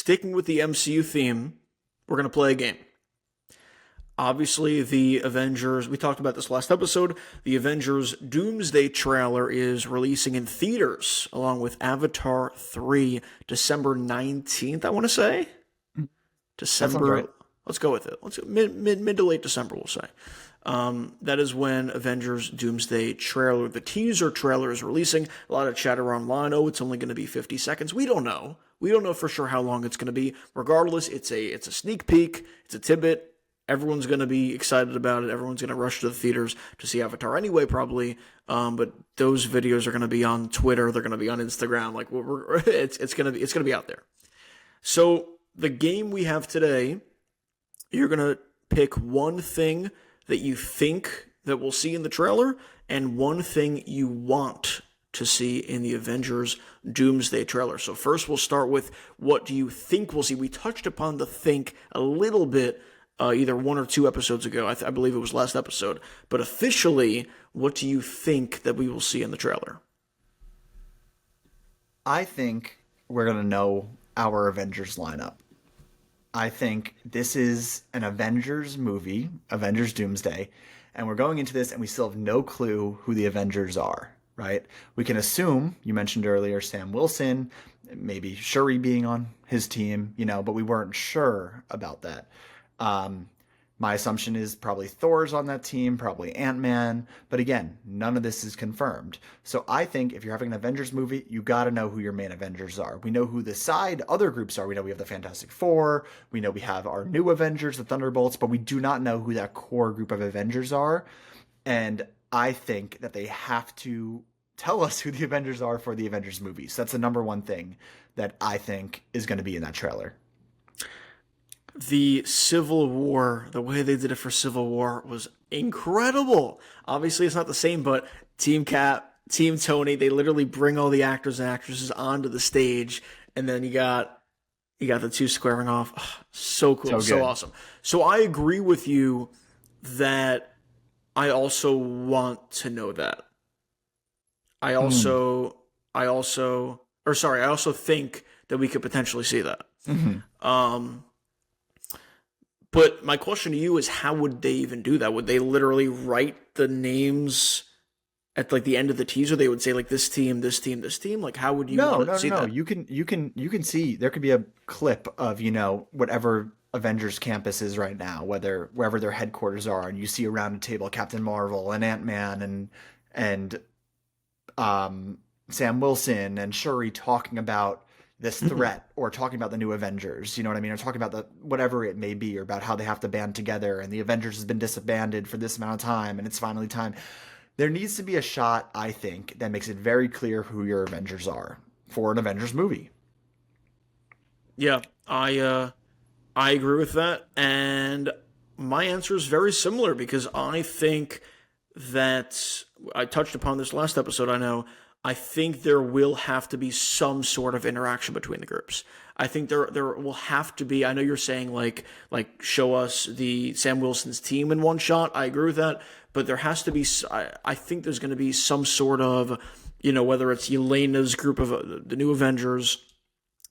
sticking with the MCU theme, we're going to play a game. Obviously, the Avengers, we talked about this last episode, the Avengers Doomsday trailer is releasing in theaters, along with Avatar 3, December 19th, I want to say? December, right. let's go with it. Let's mid to late December, we'll say. That is when Avengers Doomsday trailer, the teaser trailer is releasing. A lot of chatter online, oh, it's only going to be 50 seconds. We don't know. We don't know for sure how long it's going to be. Regardless, it's a sneak peek, it's a tidbit. Everyone's going to be excited about it. Everyone's going to rush to the theaters to see Avatar anyway, probably. But those videos are going to be on Twitter. They're going to be on Instagram. Like it's going to be out there. So the game we have today, you're going to pick one thing that you think that we'll see in the trailer and one thing you want to see in the Avengers Doomsday trailer. So first we'll start with what do you think we'll see? We touched upon the think a little bit either 1 or 2 episodes ago. I believe it was last episode. But officially, what do you think that we will see in the trailer? I think we're going to know our Avengers lineup. I think this is an Avengers movie, Avengers Doomsday, and we're going into this and we still have no clue who the Avengers are, right? We can assume, you mentioned earlier, Sam Wilson, maybe Shuri being on his team, but we weren't sure about that. My assumption is probably Thor's on that team, probably Ant-Man, but again, none of this is confirmed. So I think if you're having an Avengers movie, you got to know who your main Avengers are. We know who the side other groups are. We know we have the Fantastic Four. We know we have our new Avengers, the Thunderbolts, but we do not know who that core group of Avengers are. And I think that they have to tell us who the Avengers are for the Avengers movie. So that's the number one thing that I think is going to be in that trailer. The Civil War, the way they did it for Civil War was incredible. Obviously, it's not the same, but Team Cap, Team Tony, they literally bring all the actors and actresses onto the stage, and then you got the two squaring off. Oh, so cool, so awesome. So I agree with you that I also want to know that. I also think that we could potentially see that. Mm-hmm. But my question to you is, how would they even do that? Would they literally write the names at like the end of the teaser? They would say like this team, this team, this team. Like how would you see that? You can see there could be a clip of whatever Avengers campus is right now, wherever their headquarters are, and you see around a table Captain Marvel and Ant-Man and Sam Wilson and Shuri talking about this threat or talking about the new Avengers, you know what I mean? Or talking about whatever it may be, or about how they have to band together and the Avengers has been disbanded for this amount of time and it's finally time. There needs to be a shot, I think, that makes it very clear who your Avengers are for an Avengers movie. Yeah, I agree with that. And my answer is very similar because I think that I touched upon this last episode, I think there will have to be some sort of interaction between the groups. I think there will have to be. I know you're saying like show us the Sam Wilson's team in one shot. I agree with that, but there has to be. I think there's going to be some sort of, whether it's Yelena's group of the new Avengers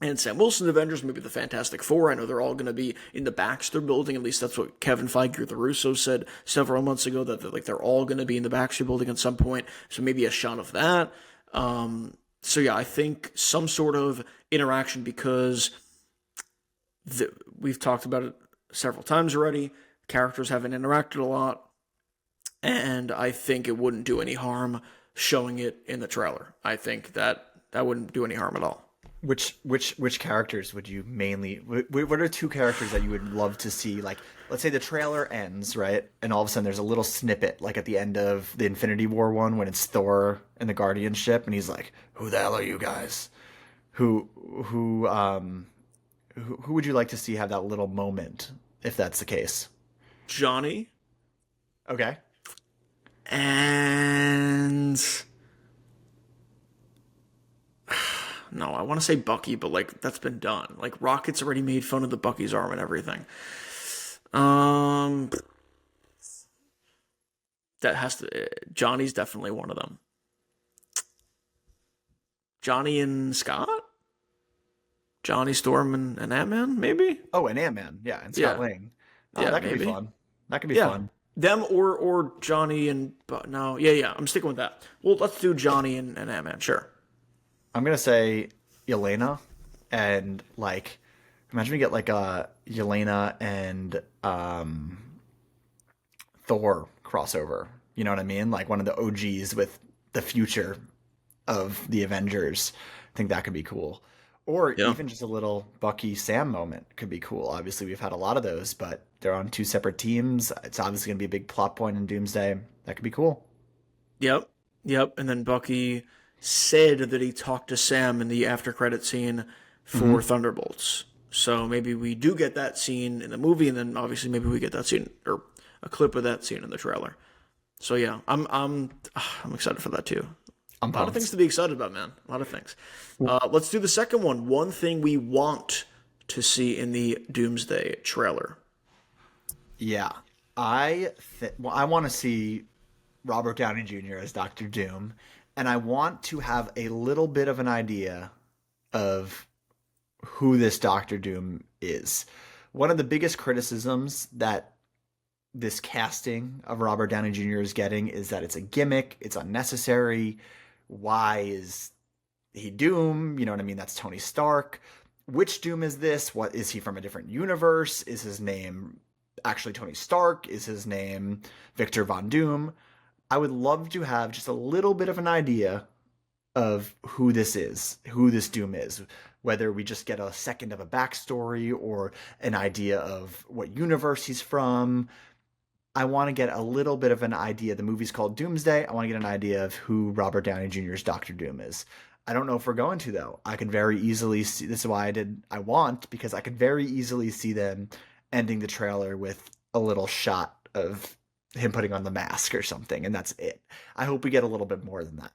and Sam Wilson's Avengers, maybe the Fantastic Four. I know they're all going to be in the Baxter Building. At least that's what Kevin Feige or the Russos said several months ago, that they're all going to be in the Baxter Building at some point. So maybe a shot of that. So yeah, I think some sort of interaction because we've talked about it several times already. Characters haven't interacted a lot, and I think it wouldn't do any harm showing it in the trailer. I think that wouldn't do any harm at all. Which characters would you mainly? What are 2 characters that you would love to see? Like, let's say the trailer ends, right, and all of a sudden there's a little snippet, like at the end of the Infinity War one, when it's Thor and the Guardian ship, and he's like, "Who the hell are you guys?" Who would you like to see have that little moment, if that's the case? Johnny. Okay. And no, I want to say Bucky, but like that's been done. Like Rocket's already made fun of the Bucky's arm and everything. That has to. Johnny's definitely one of them. Johnny and Scott. Johnny Storm and Ant-Man, maybe? Oh, and Ant-Man, yeah, and Scott Yeah, Lang. Oh, yeah, that could be maybe. fun. That could be Yeah, fun. them or Johnny and but no, yeah, yeah. I'm sticking with that. Well, let's do Johnny and Ant-Man. Sure. I'm gonna say Yelena, and like, imagine we get like a Yelena and Thor crossover. You know what I mean? Like one of the OGs with the future of the Avengers. I think that could be cool. Or Yeah. even just a little Bucky Sam moment could be cool. Obviously, we've had a lot of those, but they're on two separate teams. It's obviously going to be a big plot point in Doomsday. That could be cool. Yep. Yep. And then Bucky said that he talked to Sam in the after credit scene for Hmm. Thunderbolts. So maybe we do get that scene in the movie, and then obviously maybe we get that scene or a clip of that scene in the trailer. So yeah, I'm excited for that too. I'm A lot of things pumped. to be excited about, man. A lot of things. Let's do the second one. One thing we want to see in the Doomsday trailer. Yeah, well, I want to see Robert Downey Jr. as Doctor Doom, and I want to have a little bit of an idea of who this Doctor Doom is. One of the biggest criticisms that this casting of Robert Downey Jr. is getting is that it's a gimmick, it's unnecessary. Why is he Doom? You know what I mean? That's Tony Stark. Which Doom is this? What is he from a different universe? Is his name actually Tony Stark? Is his name Victor Von Doom? I would love to have just a little bit of an idea of who this is, who this Doom is. Whether we just get a second of a backstory or an idea of what universe he's from. I want to get a little bit of an idea. The movie's called Doomsday. I want to get an idea of who Robert Downey Jr.'s Doctor Doom is. I don't know if we're going to though. I could very easily see this is why I want because I could very easily see them ending the trailer with a little shot of him putting on the mask or something and that's it. I hope we get a little bit more than that.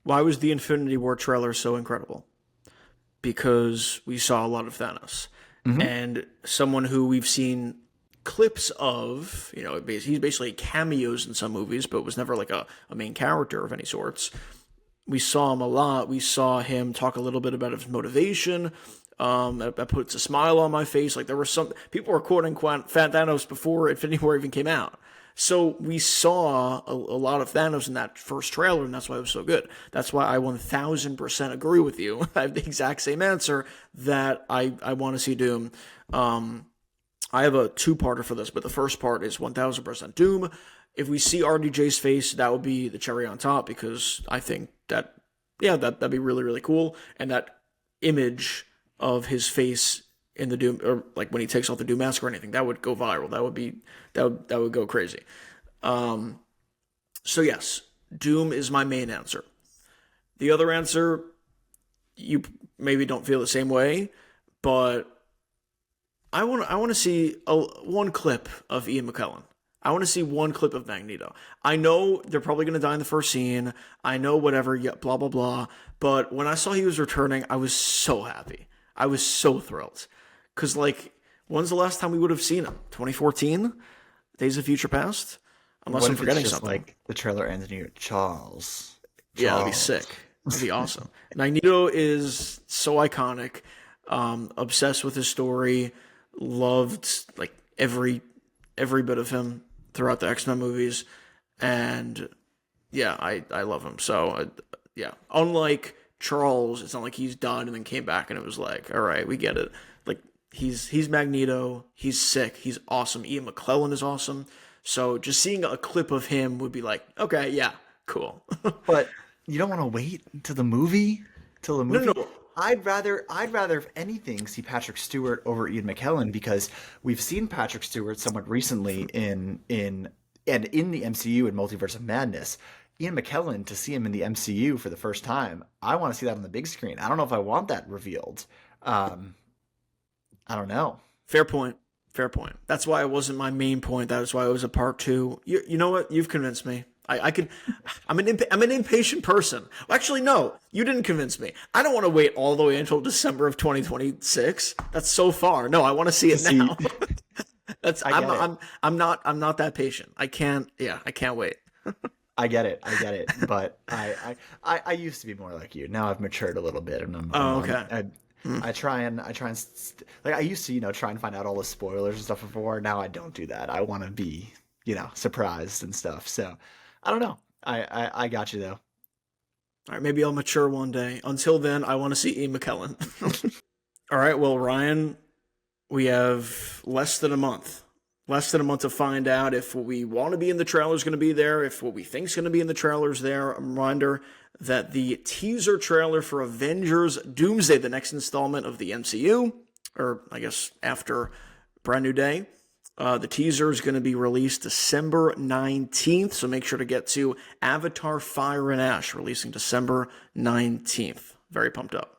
Why was the Infinity War trailer so incredible? Because we saw a lot of Thanos. Mhm. And someone who we've seen clips of, he's basically cameos in some movies, but was never like a main character of any sorts. We saw him a lot. We saw him talk a little bit about his motivation. That puts a smile on my face. Like there were some people were quoting Fat Thanos before Infinity War even came out. So we saw a lot of Thanos in that first trailer, and that's why it was so good. That's why I 1000% agree with you. I have the exact same answer that I want to see Doom. I have a two-parter for this, but the first part is 1000% Doom. If we see RDJ's face, that would be the cherry on top because I think that, yeah, that'd be really, really cool. And that image of his face in the Doom, or like when he takes off the Doom mask or anything, that would go viral. That would go crazy. So yes, Doom is my main answer. The other answer, you maybe don't feel the same way, but I want to see one clip of Ian McKellen. I want to see one clip of Magneto. I know they're probably going to die in the first scene. I know whatever, yeah, blah blah blah. But when I saw he was returning, I was so happy. I was so thrilled. Cause like, when's the last time we would have seen him? 2014, Days of Future Past. Unless What I'm if it's forgetting just something. like the trailer ends and you go, Charles. Yeah, that'd be Charles. sick. That'd be awesome. Magneto is so iconic. Obsessed with his story. Loved like every bit of him throughout the X-Men movies, and yeah, I love him. So yeah, unlike Charles, it's not like he's done and then came back and it was like, all right, we get it. Like he's Magneto. He's sick. He's awesome. Ian McKellen is awesome. So just seeing a clip of him would be like, okay, yeah, cool. But you don't want to wait until the movie, till the No, no, movie. no. I'd rather, if anything, see Patrick Stewart over Ian McKellen because we've seen Patrick Stewart somewhat recently in the MCU in Multiverse of Madness. Ian McKellen to see him in the MCU for the first time. I want to see that on the big screen. I don't know if I want that revealed. Um, I don't know. Fair point. Fair point. That's why it wasn't my main point. That's why it was a part two. You know what? You've convinced me. I could. I'm an impatient person. Actually, no, you didn't convince me. I don't want to wait all the way until December of 2026. That's so far. No, I want to see it See, now. That's I get it. I'm not that patient. I can't. Yeah, I can't wait. I get it. I get it. But I used to be more like you. Now I've matured a little bit, and Oh, okay. Like I used to, try and find out all the spoilers and stuff before. Now I don't do that. I want to be, surprised and stuff. So I don't know. I got you though. All right, maybe I'll mature one day. Until then, I want to see Ian McKellen. All right, well, Ryan, we have less than a month. Less than a month to find out if what we want to be in the trailer is going to be there, if what we think is going to be in the trailer is there. A reminder that the teaser trailer for Avengers Doomsday, the next installment of the MCU, or I guess after Brand New Day, the teaser is going to be released December 19th, so make sure to get to Avatar Fire and Ash, releasing December 19th. Very pumped up.